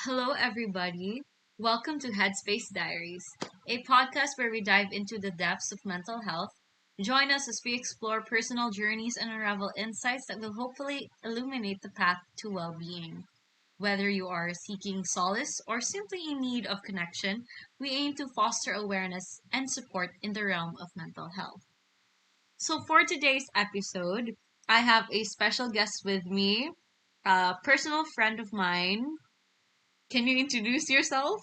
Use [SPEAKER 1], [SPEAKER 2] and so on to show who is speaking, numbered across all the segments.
[SPEAKER 1] Hello, everybody. Welcome to Headspace Diaries, a podcast where we dive into the depths of mental health. Join us as we explore personal journeys and unravel insights that will hopefully illuminate the path to well being. Whether you are seeking solace or simply in need of connection, we aim to foster awareness and support in the realm of mental health. So, for today's episode, I have a special guest with me, a personal friend of mine. Can you introduce yourself?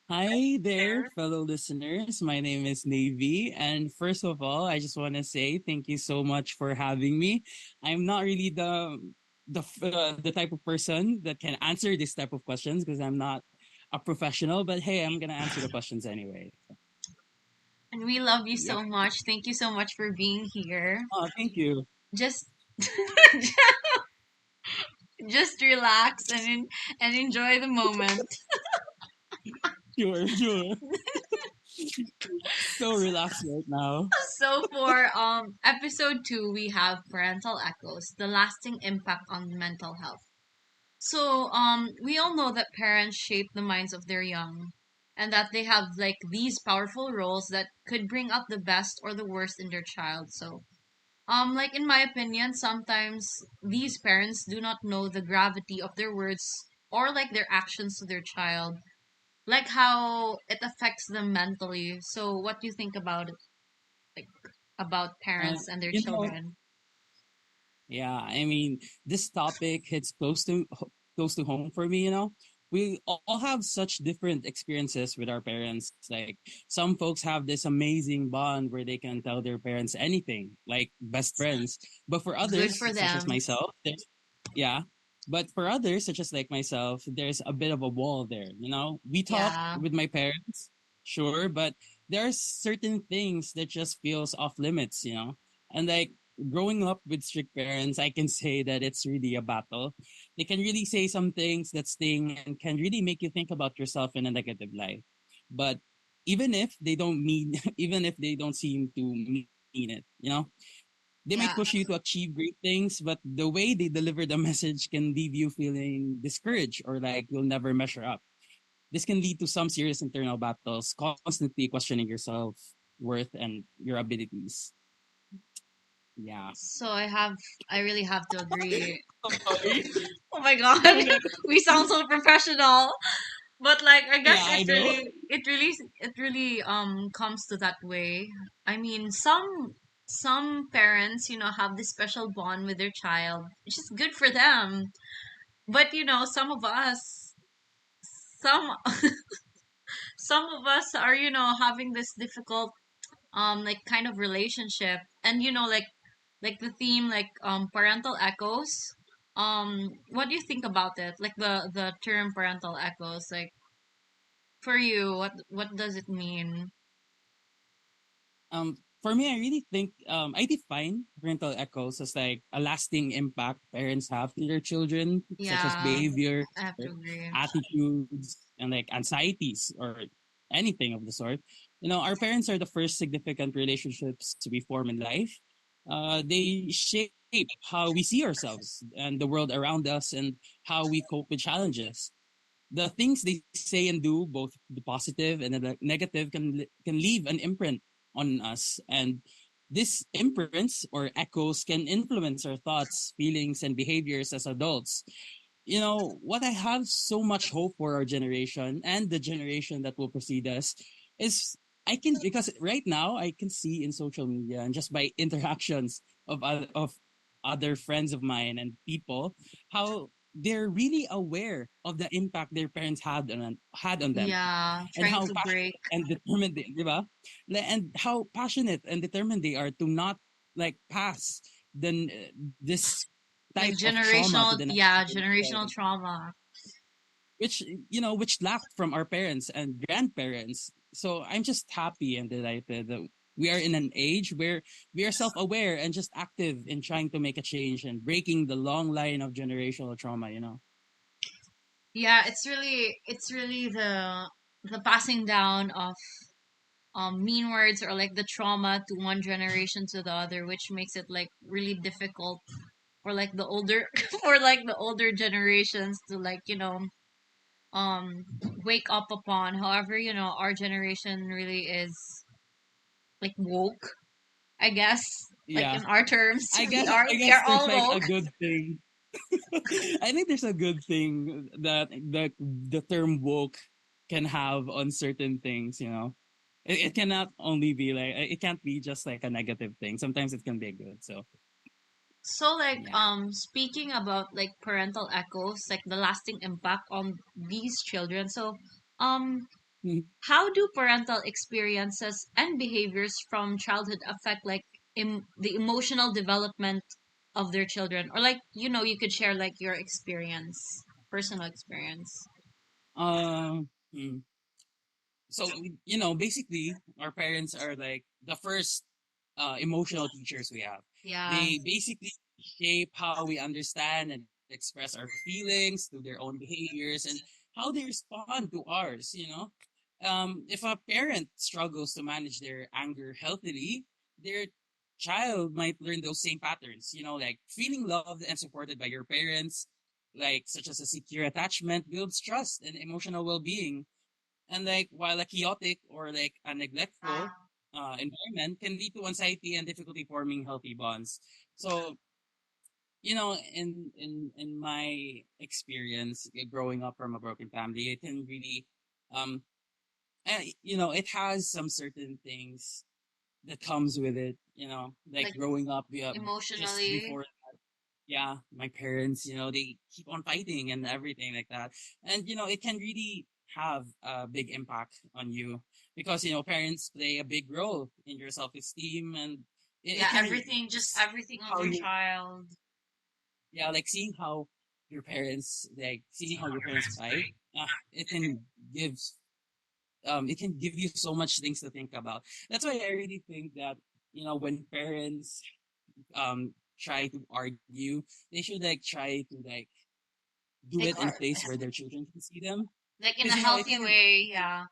[SPEAKER 2] Hi there, fellow listeners. My name is Navi, and first of all, I just want to say thank you so much for having me. I'm not really the type of person that can answer this type of questions because I'm not a professional. But hey, I'm gonna answer the questions anyway.
[SPEAKER 1] And we love you
[SPEAKER 2] Yep.
[SPEAKER 1] so much. Thank you so much for being here.
[SPEAKER 2] Oh, thank you.
[SPEAKER 1] Just just relax and enjoy the moment.
[SPEAKER 2] Sure, sure. So relaxed right now.
[SPEAKER 1] So for episode 2 we have parental echoes, the lasting impact on mental health. So we all know that parents shape the minds of their young and that they have like these powerful roles that could bring out the best or the worst in their child. So like in my opinion, sometimes these parents do not know the gravity of their words or like their actions to their child, like how it affects them mentally. So what do you think about it, like about
[SPEAKER 2] Uh,
[SPEAKER 1] parents and their
[SPEAKER 2] you know,
[SPEAKER 1] children?
[SPEAKER 2] Yeah, I mean, this topic hits close to home for me, you know. We all have such different experiences with our parents. Like some folks have this amazing bond where they can tell their parents anything, like best friends. But for
[SPEAKER 1] Good
[SPEAKER 2] others,
[SPEAKER 1] for
[SPEAKER 2] such as
[SPEAKER 1] them.
[SPEAKER 2] myself, yeah. But for others, such as like myself, there's a bit of a wall there, you know. We talk
[SPEAKER 1] Yeah.
[SPEAKER 2] with my parents, sure, but there are certain things that just feels off limits, you know. And like growing up with strict parents, I can say that it's really a battle. They can really say some things that sting and can really make you think about yourself in a negative light. But even if they don't mean, even if they don't seem to mean it, you know, they might
[SPEAKER 1] Yeah.
[SPEAKER 2] push you to achieve great things, but the way they deliver the message can leave you feeling discouraged or like you'll never measure up. This can lead to some serious internal battles, constantly questioning yourself, worth, and your abilities. Yeah.
[SPEAKER 1] So I really have to agree.
[SPEAKER 2] Sorry.
[SPEAKER 1] Oh my god.
[SPEAKER 2] Go ahead.
[SPEAKER 1] We sound so professional. But like I
[SPEAKER 2] Yeah,
[SPEAKER 1] guess
[SPEAKER 2] I know.
[SPEAKER 1] it really comes to that way. I mean, some parents, have this special bond with their child, which is good for them. But some of us, some some of us are, having this difficult like kind of relationship. And like the theme, like parental echoes. What do you think about it? Like the term parental echoes, like for you, what does it mean?
[SPEAKER 2] For me, I really think I define parental echoes as like a lasting impact parents have to their children, such as
[SPEAKER 1] Yeah,
[SPEAKER 2] behavior,
[SPEAKER 1] I have
[SPEAKER 2] or
[SPEAKER 1] to agree.
[SPEAKER 2] attitudes, and like anxieties or anything of the sort. You know, our parents are the first significant relationships to be formed in life. They shape how we see ourselves and the world around us and how we cope with challenges. The things they say and do, both the positive and the negative, can leave an imprint on us. And these imprints or echoes can influence our thoughts, feelings, and behaviors as adults. You know, what I have so much hope for our generation and the generation that will precede us is because right now I can see in social media and just by interactions of other friends of mine and people how they're really aware of the impact their parents had on them
[SPEAKER 1] Yeah,
[SPEAKER 2] and
[SPEAKER 1] trying
[SPEAKER 2] how
[SPEAKER 1] to break
[SPEAKER 2] passionate and determined they, di ba? And how passionate and determined they are to not like pass then this
[SPEAKER 1] like
[SPEAKER 2] type of trauma to the next
[SPEAKER 1] generational
[SPEAKER 2] generation,
[SPEAKER 1] trauma.
[SPEAKER 2] which which lacked from our parents and grandparents. So I'm just happy and delighted that we are in an age where we are self-aware and just active in trying to make a change and breaking the long line of generational trauma, you know.
[SPEAKER 1] Yeah, it's really the passing down of mean words or like the trauma to one generation to the other, which makes it like really difficult or like the older or like the older generations to like, um wake up upon. However, our generation really is like woke, I guess. Like
[SPEAKER 2] Yeah,
[SPEAKER 1] in our terms,
[SPEAKER 2] I
[SPEAKER 1] we
[SPEAKER 2] guess
[SPEAKER 1] are
[SPEAKER 2] I
[SPEAKER 1] we
[SPEAKER 2] guess
[SPEAKER 1] are
[SPEAKER 2] there's
[SPEAKER 1] all
[SPEAKER 2] like a
[SPEAKER 1] woke.
[SPEAKER 2] good thing. I think there's a good thing that the term woke can have on certain things. It cannot only be like it can't be just like a negative thing. Sometimes it can be good. So
[SPEAKER 1] So like
[SPEAKER 2] yeah.
[SPEAKER 1] speaking about like parental echoes, like the lasting impact on these children. So um
[SPEAKER 2] Mhm.
[SPEAKER 1] how do parental experiences and behaviors from childhood affect like the emotional development of their children? Or like, you could share like your experience, personal experience.
[SPEAKER 2] Hmm. So basically our parents are like the first emotional teachers we have.
[SPEAKER 1] Yeah.
[SPEAKER 2] They basically shape how we understand and express our feelings through their own behaviors and how they respond to ours. If a parent struggles to manage their anger healthily, their child might learn those same patterns. Like feeling loved and supported by your parents, like such as a secure attachment, builds trust and emotional well-being. And like while a chaotic or like a neglectful environment can lead to anxiety and difficulty forming healthy bonds. So in my experience, growing up from a broken family, it can really um it has some certain things that comes with it. Like
[SPEAKER 1] Like
[SPEAKER 2] growing up, just
[SPEAKER 1] emotionally.
[SPEAKER 2] before, yeah, my parents, they keep on fighting and everything like that. And it can really have a big impact on you because parents play a big role in your self-esteem, and it
[SPEAKER 1] Yeah,
[SPEAKER 2] can
[SPEAKER 1] everything, just
[SPEAKER 2] see
[SPEAKER 1] everything of
[SPEAKER 2] how
[SPEAKER 1] your
[SPEAKER 2] you,
[SPEAKER 1] child.
[SPEAKER 2] yeah, like seeing how your parents fight. It can give you so much things to think about. That's why I really think that when parents try to argue, they should like try to like do
[SPEAKER 1] Like
[SPEAKER 2] it in a place where their children can see them.
[SPEAKER 1] like in a
[SPEAKER 2] Because it
[SPEAKER 1] healthy
[SPEAKER 2] can,
[SPEAKER 1] way, yeah.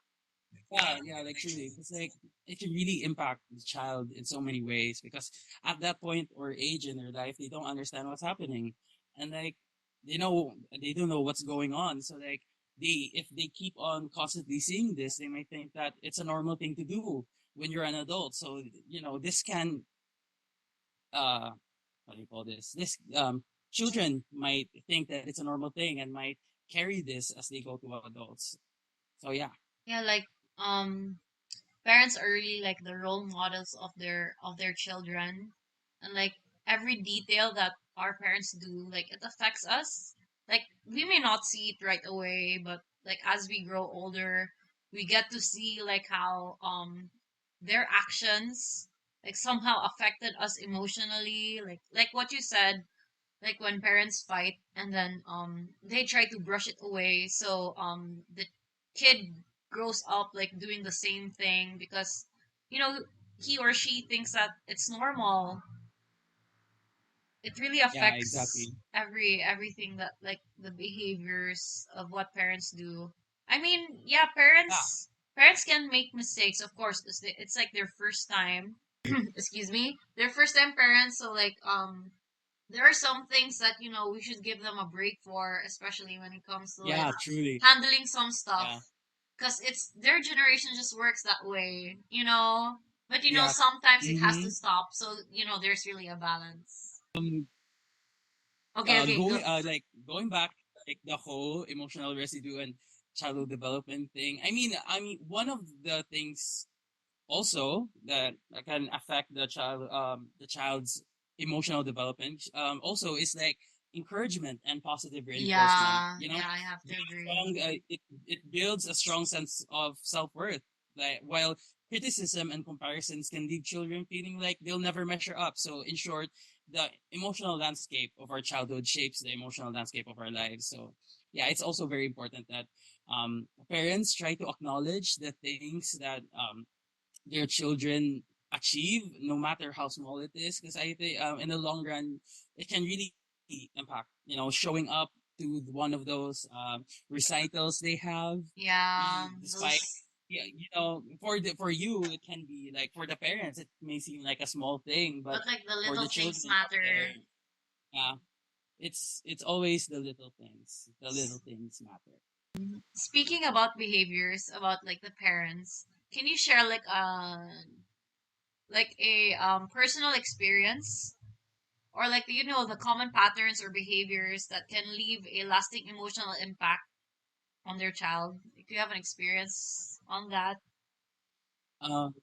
[SPEAKER 2] yeah, like truly, it's like it can really impact the child in so many ways. Because at that point or age in their life, they don't understand what's happening, and like they don't know what's going on. So like if they keep on constantly seeing this, they might think that it's a normal thing to do when you're an adult. So this can what do you call this? This children might think that it's a normal thing and might carry this as they go to adults. So yeah,
[SPEAKER 1] Yeah, like um parents are really like the role models of their children, and like every detail that our parents do, like it affects us. Like we may not see it right away, but like as we grow older, we get to see like how their actions like somehow affected us emotionally, like what you said, like when parents fight and then they try to brush it away, so the kid grows up like doing the same thing because you know he or she thinks that it's normal. It really
[SPEAKER 2] yeah,
[SPEAKER 1] affects
[SPEAKER 2] exactly.
[SPEAKER 1] everything, that like the behaviors of what parents do. I mean, yeah,
[SPEAKER 2] Yeah,
[SPEAKER 1] parents can make mistakes, of course. It's like their first time excuse me, their first time parents, so like there are some things that we should give them a break for, especially when it comes to like
[SPEAKER 2] yeah, truly.
[SPEAKER 1] handling some stuff,
[SPEAKER 2] Yeah,
[SPEAKER 1] because it's their generation just works that way. But
[SPEAKER 2] yeah.
[SPEAKER 1] sometimes it has to
[SPEAKER 2] Mm-hmm.
[SPEAKER 1] stop, so there's really a balance.
[SPEAKER 2] Um,
[SPEAKER 1] Okay, okay, go.
[SPEAKER 2] going back, like the whole emotional residue and childhood development thing. I mean, one of the things also that can affect the child's emotional development also is like encouragement and positive reinforcement.
[SPEAKER 1] Yeah, yeah, I have to agree.
[SPEAKER 2] It builds a strong sense of self-worth, like while criticism and comparisons can leave children feeling like they'll never measure up. So in short, the emotional landscape of our childhood shapes the emotional landscape of our lives. So yeah, it's also very important that parents try to acknowledge the things that their children achieve, no matter how small it is. Because I think in the long run, it can really impact. Showing up to one of those recitals they have,
[SPEAKER 1] Yeah,
[SPEAKER 2] despite
[SPEAKER 1] those.
[SPEAKER 2] yeah, for you it can be like for the parents it may seem like a small thing, but
[SPEAKER 1] But like the
[SPEAKER 2] for
[SPEAKER 1] little
[SPEAKER 2] the
[SPEAKER 1] things
[SPEAKER 2] children out there,
[SPEAKER 1] matter.
[SPEAKER 2] Yeah, it's always the little things. The little things matter.
[SPEAKER 1] Speaking about behaviors, about like the parents, can you share like a personal experience or like the common patterns or behaviors that can leave a lasting emotional impact on their child? If you have an experience on that.
[SPEAKER 2] Um,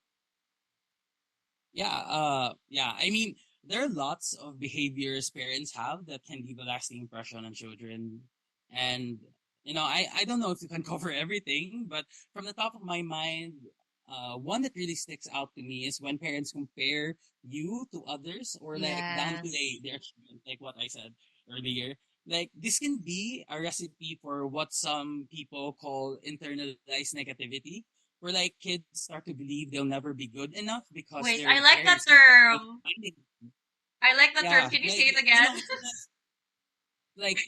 [SPEAKER 2] yeah. I mean, there are lots of behaviors parents have that can leave a lasting impression on children. And, I don't know if you can cover everything, but from the top of my mind, one that really sticks out to me is when parents compare you to others or like
[SPEAKER 1] Yes.
[SPEAKER 2] downplay their achievement, like what I said earlier. Like, this can be a recipe for what some people call internalized negativity, where like kids start to believe they'll never be good enough because
[SPEAKER 1] Wait,
[SPEAKER 2] their
[SPEAKER 1] I like that
[SPEAKER 2] parents keep on
[SPEAKER 1] term.
[SPEAKER 2] finding.
[SPEAKER 1] I like that term.
[SPEAKER 2] Yeah,
[SPEAKER 1] Can you say
[SPEAKER 2] like,
[SPEAKER 1] it again?
[SPEAKER 2] like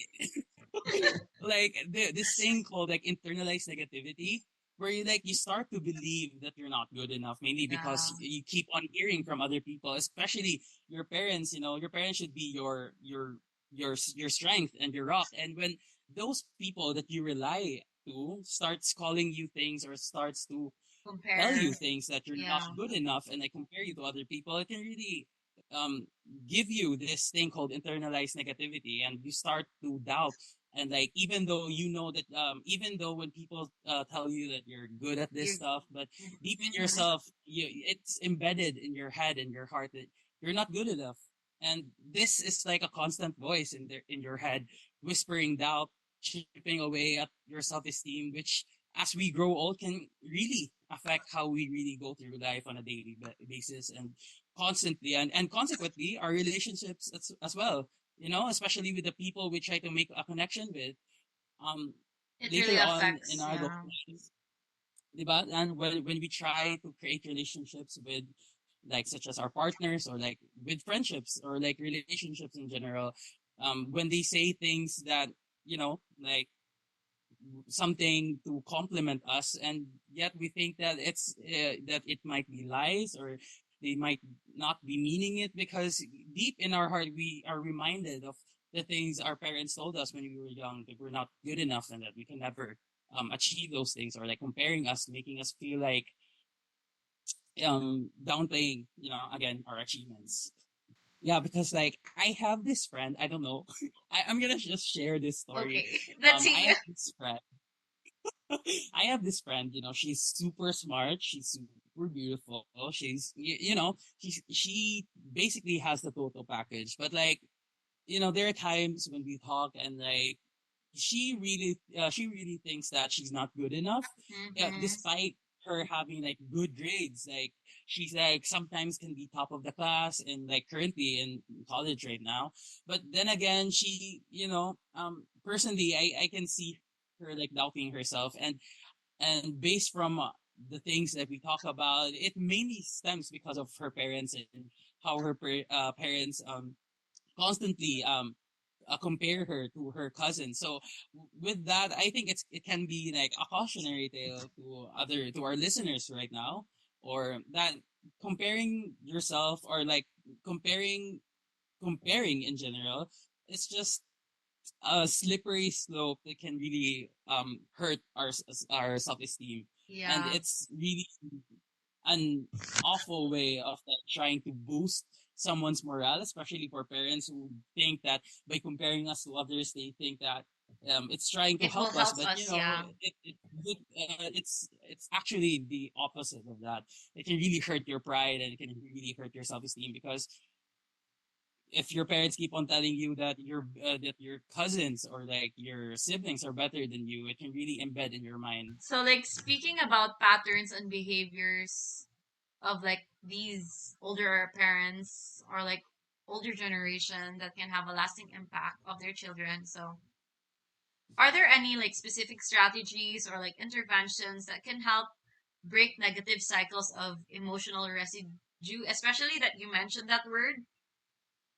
[SPEAKER 2] like this thing called like internalized negativity, where you start to believe that you're not good enough, mainly
[SPEAKER 1] Yeah,
[SPEAKER 2] because you keep on hearing from other people, especially your parents. Your parents should be your strength and your rock. And when those people that you rely to starts calling you things or starts to tell
[SPEAKER 1] compare.
[SPEAKER 2] you things that you're not
[SPEAKER 1] Yeah,
[SPEAKER 2] good enough and like compare you to other people, it can really um give you this thing called internalized negativity, and you start to doubt. And like, even though you know that, even though when people tell you that you're good at this
[SPEAKER 1] you're.
[SPEAKER 2] stuff, but deep in
[SPEAKER 1] Mhm.
[SPEAKER 2] yourself, it's embedded in your head and your heart that you're not good enough. And this is like a constant voice in your head, whispering doubt, chipping away at your self-esteem, which as we grow old can really affect how we really go through life on a daily basis, and constantly, and consequently our relationships as well, especially with the people we try to make a connection with, um
[SPEAKER 1] It really
[SPEAKER 2] later on in
[SPEAKER 1] affects.
[SPEAKER 2] our adult
[SPEAKER 1] Yeah,
[SPEAKER 2] lives, diba? And when we try to create relationships with, like, such as our partners, or like with friendships, or like relationships in general, when they say things that, like something to compliment us, and yet we think that that it might be lies, or they might not be meaning it, because deep in our heart we are reminded of the things our parents told us when we were young, that we're not good enough and that we can never achieve those things, or like comparing us, making us feel like downplaying, again, our achievements. Yeah, because like I have this friend, I don't know, I'm gonna just share this story.
[SPEAKER 1] okay. Let's
[SPEAKER 2] I
[SPEAKER 1] see.
[SPEAKER 2] have this friend I have this friend, she's super smart, she's super beautiful, she's, she basically has the total package. But like, there are times when we talk, and like, she really thinks that she's not good enough,
[SPEAKER 1] Hmm.
[SPEAKER 2] despite her having like good grades. Like, she's like sometimes can be top of the class, and like currently in college right now. But then again, she, personally, I can see her like doubting herself. And based from the things that we talk about, it mainly stems because of her parents, and how her parents constantly compare her to her cousin. So with that, I think it can be like a cautionary tale to our listeners right now, or that comparing yourself, or like comparing comparing in general, it's just a slippery slope that can really hurt our self-esteem. And
[SPEAKER 1] Yeah.
[SPEAKER 2] it's really an awful way of like trying to boost someone's morale, especially for parents who think that by comparing us to others, they think that it's trying to
[SPEAKER 1] It will
[SPEAKER 2] help us.
[SPEAKER 1] help
[SPEAKER 2] But
[SPEAKER 1] us. Yeah.
[SPEAKER 2] it's actually the opposite of that. It can really hurt your pride, and it can really hurt your self-esteem, because if your parents keep on telling you that your cousins or like your siblings are better than you, it can really embed in your mind.
[SPEAKER 1] So like speaking about patterns and behaviors of like these older parents or like older generation that can have a lasting impact of their children. So are there any like specific strategies or like interventions that can help break negative cycles of emotional residue, especially that you mentioned that word?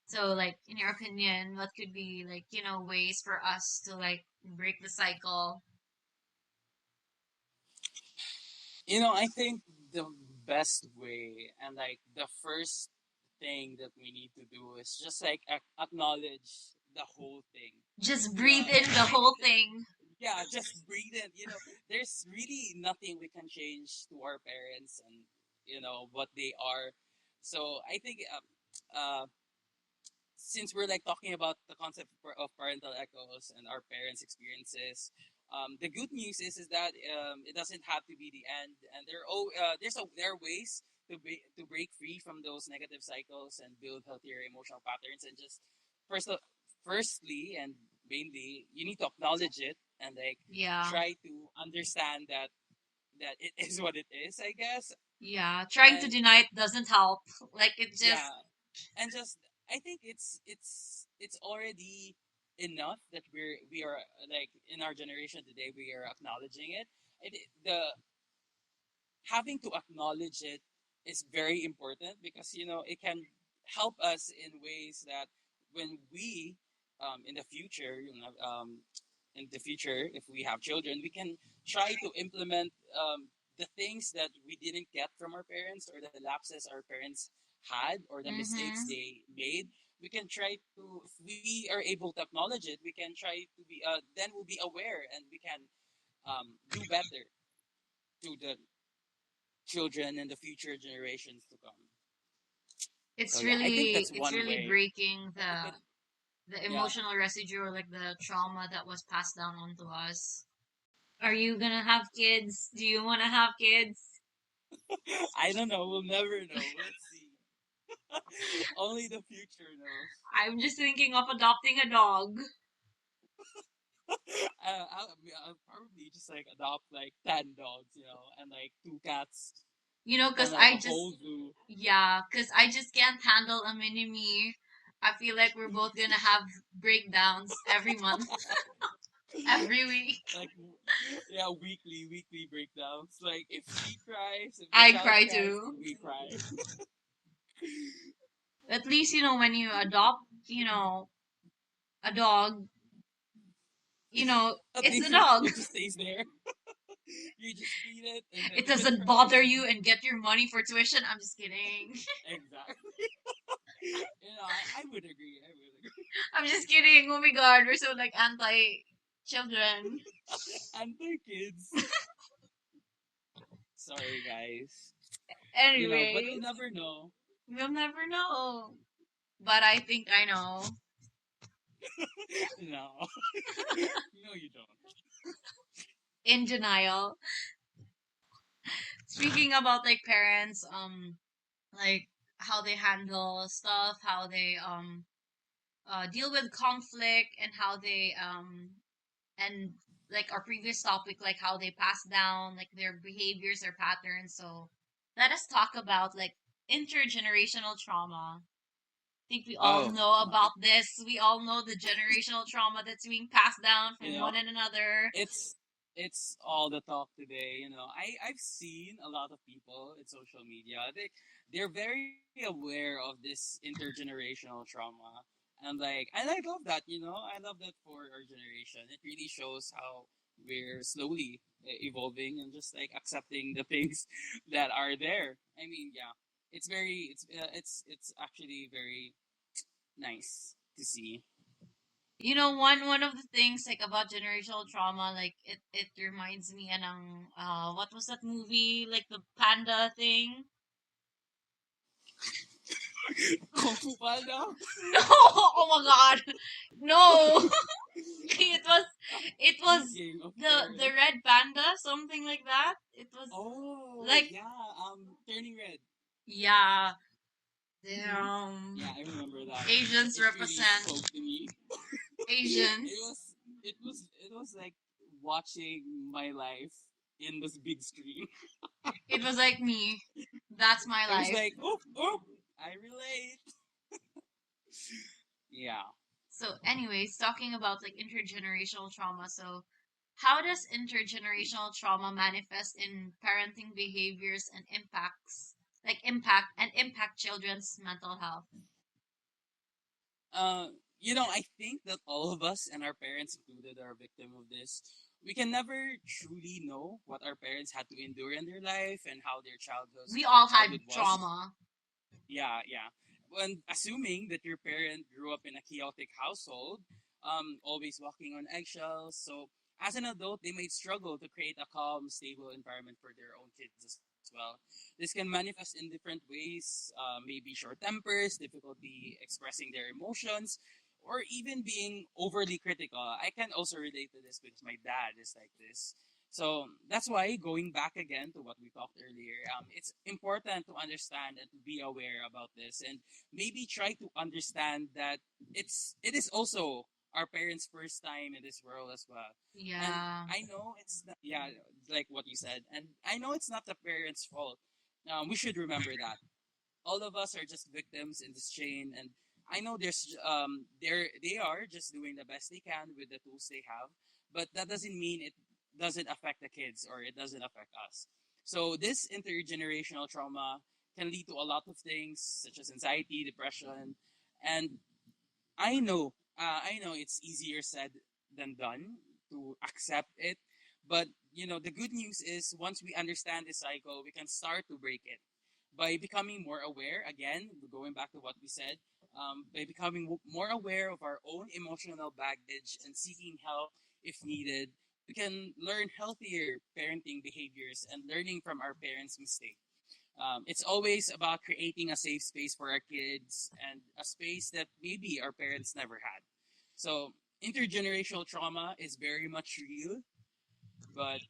[SPEAKER 1] So like in your opinion, what could be like, ways for us to like break the cycle?
[SPEAKER 2] I think the best way, and like the first thing that we need to do is just like acknowledge the whole thing.
[SPEAKER 1] Just
[SPEAKER 2] You know,
[SPEAKER 1] breathe in the
[SPEAKER 2] I
[SPEAKER 1] whole thing.
[SPEAKER 2] yeah, just breathe it. You know, there's really nothing we can change to our parents and what they are. So I think since we're like talking about the concept of parental echoes and our parents' experiences, the good news is that it doesn't have to be the end, and there are ways to break free from those negative cycles and build healthier emotional patterns. And just first, firstly and mainly, you need to acknowledge it and like
[SPEAKER 1] Yeah.
[SPEAKER 2] try to understand that it is what it is, I guess.
[SPEAKER 1] Yeah. Trying to
[SPEAKER 2] And
[SPEAKER 1] deny it doesn't help. Like it
[SPEAKER 2] yeah,
[SPEAKER 1] just
[SPEAKER 2] and just I think it's already enough that we are like in our generation today we are acknowledging it. The having to acknowledge it is very important because it can help us in ways that when we in the future in the future if we have children we can try to implement the things that we didn't get from our parents or the lapses our parents had or the mistakes
[SPEAKER 1] mhm.
[SPEAKER 2] they made. We can try to if we are able to acknowledge it we can try to be then we'll be aware and we can do better to the children and the future generations to come. So
[SPEAKER 1] It's
[SPEAKER 2] yeah, I think
[SPEAKER 1] really
[SPEAKER 2] that's
[SPEAKER 1] it's
[SPEAKER 2] one
[SPEAKER 1] really
[SPEAKER 2] way.
[SPEAKER 1] breaking
[SPEAKER 2] But but
[SPEAKER 1] the
[SPEAKER 2] yeah,
[SPEAKER 1] emotional residue or like the trauma that was passed down onto us. Are you gonna have kids? Do you wanna have kids?
[SPEAKER 2] I don't know. We'll never know. Let's see. Only the future knows.
[SPEAKER 1] I'm just thinking of adopting a dog.
[SPEAKER 2] I'll probably just like adopt like 10 dogs, and like 2 cats,
[SPEAKER 1] Cause
[SPEAKER 2] and like
[SPEAKER 1] I
[SPEAKER 2] a
[SPEAKER 1] just
[SPEAKER 2] whole zoo.
[SPEAKER 1] yeah, cause I just can't handle a mini me. I feel like we're both gonna have breakdowns every month, every week.
[SPEAKER 2] Like yeah, weekly breakdowns. Like if she cries, if the
[SPEAKER 1] I
[SPEAKER 2] child
[SPEAKER 1] cry
[SPEAKER 2] cries,
[SPEAKER 1] too.
[SPEAKER 2] then we cry.
[SPEAKER 1] At least, when you adopt, a dog,
[SPEAKER 2] At
[SPEAKER 1] it's
[SPEAKER 2] least
[SPEAKER 1] the dog.
[SPEAKER 2] it just stays there. You just feed it, and then
[SPEAKER 1] It
[SPEAKER 2] if it
[SPEAKER 1] doesn't
[SPEAKER 2] cries,
[SPEAKER 1] bother you and get your money for tuition. I'm just kidding.
[SPEAKER 2] exactly. I would agree. I would agree.
[SPEAKER 1] I'm just kidding. Oh my god, we're so like anti children.
[SPEAKER 2] And their kids. Sorry, guys. But you'll
[SPEAKER 1] Anyways,
[SPEAKER 2] never know.
[SPEAKER 1] we'll never know. But I think I know.
[SPEAKER 2] No, no, you don't.
[SPEAKER 1] In denial. Speaking about like parents, like how they handle stuff, how they deal with conflict, and how they and like our previous topic, like how they pass down like their behaviors or patterns. So let us talk about like intergenerational trauma. I think we all
[SPEAKER 2] Oh
[SPEAKER 1] know
[SPEAKER 2] my.
[SPEAKER 1] about this. We all know the generational trauma that's being passed down
[SPEAKER 2] You
[SPEAKER 1] from
[SPEAKER 2] know,
[SPEAKER 1] one and another.
[SPEAKER 2] it's it's all the talk today. I've seen a lot of people in social media. They're very aware of this intergenerational trauma, and I love that. I love that for our generation. It really shows how we're slowly evolving and just like accepting the things that are there. I mean, yeah, it's actually very nice to see.
[SPEAKER 1] One of the things like about generational trauma, like it reminds me and what was that movie? Like the panda thing?
[SPEAKER 2] Kung Fu Panda.
[SPEAKER 1] No, oh my god. No. it was it was
[SPEAKER 2] Speaking of
[SPEAKER 1] the
[SPEAKER 2] parents.
[SPEAKER 1] red panda, something like that. It was
[SPEAKER 2] Oh
[SPEAKER 1] like
[SPEAKER 2] yeah, Turning Red.
[SPEAKER 1] yeah,
[SPEAKER 2] Hmm.
[SPEAKER 1] damn.
[SPEAKER 2] Yeah, I remember that.
[SPEAKER 1] Asians
[SPEAKER 2] It really
[SPEAKER 1] represent
[SPEAKER 2] spoke to me. It
[SPEAKER 1] Asians.
[SPEAKER 2] was it was like watching my life in this big screen.
[SPEAKER 1] It was like me. That's my
[SPEAKER 2] It was
[SPEAKER 1] life.
[SPEAKER 2] like, oh, oh, I relate. Yeah.
[SPEAKER 1] So, anyways, talking about like intergenerational trauma. So, how does intergenerational trauma manifest in parenting behaviors and impact children's mental health?
[SPEAKER 2] Uh, I think that all of us and our parents included are a victim of this. We can never truly know what our parents had to endure in their life and how their
[SPEAKER 1] We all had
[SPEAKER 2] childhood was.
[SPEAKER 1] trauma.
[SPEAKER 2] Yeah, yeah. when assuming that your parent grew up in a chaotic household, always walking on eggshells. So as an adult, they might struggle to create a calm, stable environment for their own kids as well. This can manifest in different ways, maybe short tempers, difficulty expressing their emotions, or even being overly critical. I can also relate to this because my dad is like this. So that's why going back again to what we talked earlier, it's important to understand and to be aware about this, and maybe try to understand that it is also our parents' first time in this world as well. And
[SPEAKER 1] Yeah.
[SPEAKER 2] I know it's not, yeah, like what you said, and I know it's not the parents' fault. We should remember that all of us are just victims in this chain, and I know they are just doing the best they can with the tools they have, but that doesn't mean it doesn't affect the kids or it doesn't affect us. So this intergenerational trauma can lead to a lot of things such as anxiety, depression, and I know it's easier said than done to accept it, but the good news is once we understand the cycle, we can start to break it by becoming more aware. Again, going back to what we said, by becoming more aware of our own emotional baggage and seeking help if needed, we can learn healthier parenting behaviors and learning from our parents' mistakes. It's always about creating a safe space for our kids and a space that maybe our parents never had. So intergenerational trauma is very much real, but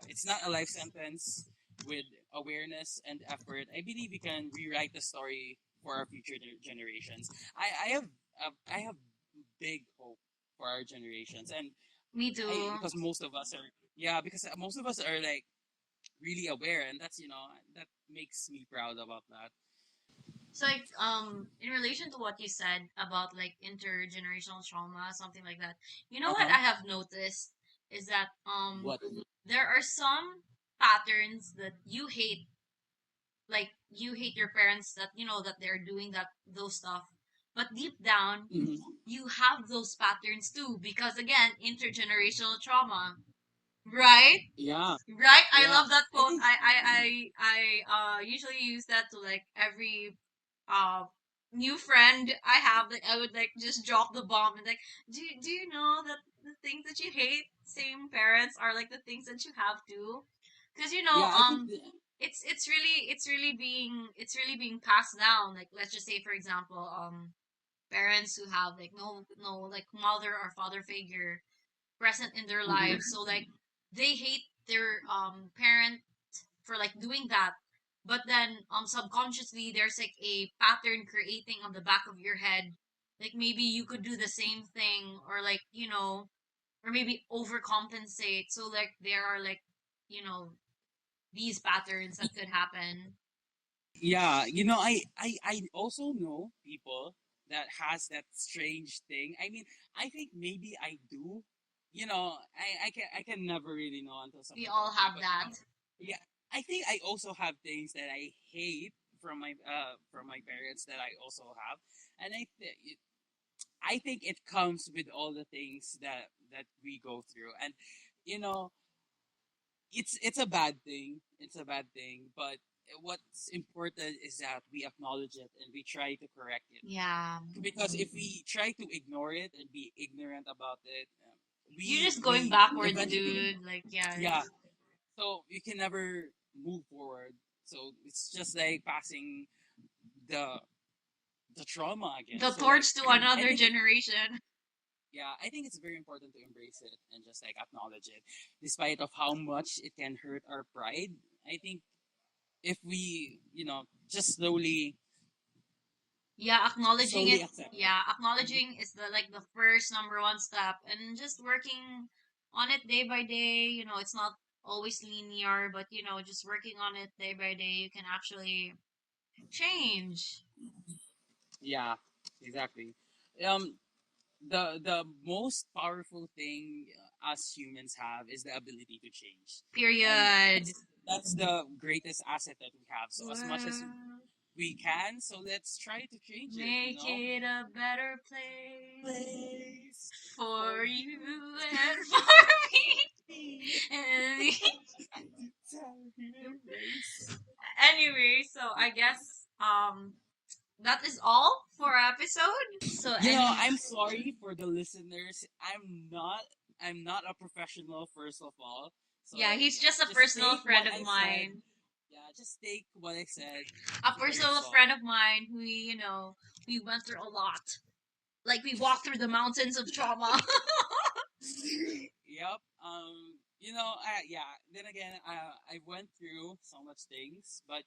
[SPEAKER 2] it's not a life sentence. With awareness and effort, I believe we can rewrite the story for our future generations. I have big hope for our generations, and
[SPEAKER 1] Me
[SPEAKER 2] I
[SPEAKER 1] too.
[SPEAKER 2] because most of us are yeah because most of us are like really aware, and that's that makes me proud about that.
[SPEAKER 1] So like in relation to what you said about like intergenerational trauma, something like that. You know
[SPEAKER 2] Uh
[SPEAKER 1] what
[SPEAKER 2] huh.
[SPEAKER 1] I have noticed is that
[SPEAKER 2] What?
[SPEAKER 1] there are some patterns that you hate, like you hate your parents that you know that they're doing that those stuff, but deep down
[SPEAKER 2] Mm-hmm.
[SPEAKER 1] you have those patterns too because again intergenerational trauma, right?
[SPEAKER 2] Yeah,
[SPEAKER 1] Right, I
[SPEAKER 2] yeah.
[SPEAKER 1] love that
[SPEAKER 2] I
[SPEAKER 1] quote.
[SPEAKER 2] think
[SPEAKER 1] I usually use that to like every uh new friend I have. Like I would like just drop the bomb and like, do you know that the things that you hate, same parents are like the things that you have too, because
[SPEAKER 2] yeah. I think
[SPEAKER 1] it's really being passed down. Like let's just say for example, parents who have like no like mother or father figure present in their lives.
[SPEAKER 2] mhm.
[SPEAKER 1] So like they hate their parent for like doing that. But then subconsciously there's like a pattern creating on the back of your head. Like maybe you could do the same thing or like, or maybe overcompensate. So like there are like, you know, these patterns that could happen.
[SPEAKER 2] Yeah, I also know people that has that strange thing. I mean, I think maybe I do. I can never really know until
[SPEAKER 1] We
[SPEAKER 2] someone
[SPEAKER 1] all
[SPEAKER 2] tells me.
[SPEAKER 1] have
[SPEAKER 2] But
[SPEAKER 1] that.
[SPEAKER 2] yeah, I think I also have things that I hate from my parents that I also have, and I think it comes with all the things that we go through, and you know, it's a bad thing. It's a bad thing, but what's important is that we acknowledge it and we try to correct it.
[SPEAKER 1] Yeah.
[SPEAKER 2] Because if we try to ignore it and be ignorant about it,
[SPEAKER 1] You're just going
[SPEAKER 2] we
[SPEAKER 1] backwards,
[SPEAKER 2] eventually
[SPEAKER 1] dude. Like, yeah.
[SPEAKER 2] yeah. So you can never move forward. So it's just like passing the the trauma again.
[SPEAKER 1] The
[SPEAKER 2] So like
[SPEAKER 1] torch to
[SPEAKER 2] I
[SPEAKER 1] another
[SPEAKER 2] think
[SPEAKER 1] generation.
[SPEAKER 2] yeah, I think it's very important to embrace it and just like acknowledge it, despite of how much it can hurt our pride. I think if we just
[SPEAKER 1] Yeah, acknowledging
[SPEAKER 2] slowly
[SPEAKER 1] it.
[SPEAKER 2] accept it.
[SPEAKER 1] Yeah, acknowledging is the like the first number one step, and just working on it day by day. It's not always linear, but just working on it day by day, you can actually change.
[SPEAKER 2] Yeah, exactly. um the most powerful thing us humans have is the ability to change, and
[SPEAKER 1] Period.
[SPEAKER 2] that's the greatest asset that we have. So as much as
[SPEAKER 1] Well,
[SPEAKER 2] we can, so let's try to change it,
[SPEAKER 1] make it a better place
[SPEAKER 2] place for
[SPEAKER 1] for you
[SPEAKER 2] you
[SPEAKER 1] and for me.
[SPEAKER 2] me
[SPEAKER 1] And
[SPEAKER 2] to race.
[SPEAKER 1] anyway, so I guess that is all for our episode. So any
[SPEAKER 2] I'm sorry for the listeners. I'm not a professional first of all.
[SPEAKER 1] yeah,
[SPEAKER 2] So
[SPEAKER 1] he's
[SPEAKER 2] yeah,
[SPEAKER 1] just a
[SPEAKER 2] just
[SPEAKER 1] personal
[SPEAKER 2] take
[SPEAKER 1] friend
[SPEAKER 2] what
[SPEAKER 1] of
[SPEAKER 2] I said.
[SPEAKER 1] mine.
[SPEAKER 2] Yeah, just take what I said
[SPEAKER 1] A
[SPEAKER 2] with a grain of
[SPEAKER 1] personal
[SPEAKER 2] salt.
[SPEAKER 1] friend of mine who we went through a lot. Like we walked through the mountains of trauma.
[SPEAKER 2] Yep. Yeah. Then again, I went through so much things, but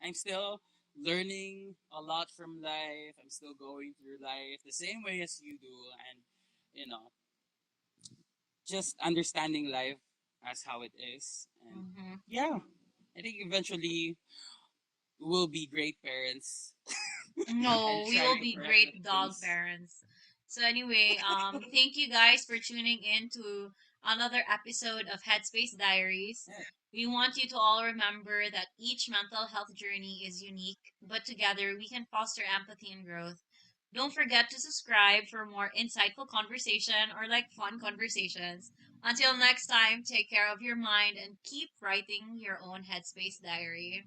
[SPEAKER 2] I'm still learning a lot from life. I'm still going through life the same way as you do, and you know, just understanding life as how it is. And
[SPEAKER 1] hmm
[SPEAKER 2] yeah, I think eventually we'll be great parents and
[SPEAKER 1] No, we
[SPEAKER 2] try
[SPEAKER 1] will
[SPEAKER 2] to
[SPEAKER 1] be
[SPEAKER 2] correct the
[SPEAKER 1] great dog
[SPEAKER 2] things.
[SPEAKER 1] parents. So anyway, thank you guys for tuning in to another episode of Headspace Diaries.
[SPEAKER 2] Yeah.
[SPEAKER 1] We want you to all remember that each mental health journey is unique, but together we can foster empathy and growth. Don't forget to subscribe for more insightful conversation or like fun conversations. Until next time, take care of your mind and keep writing your own Headspace diary.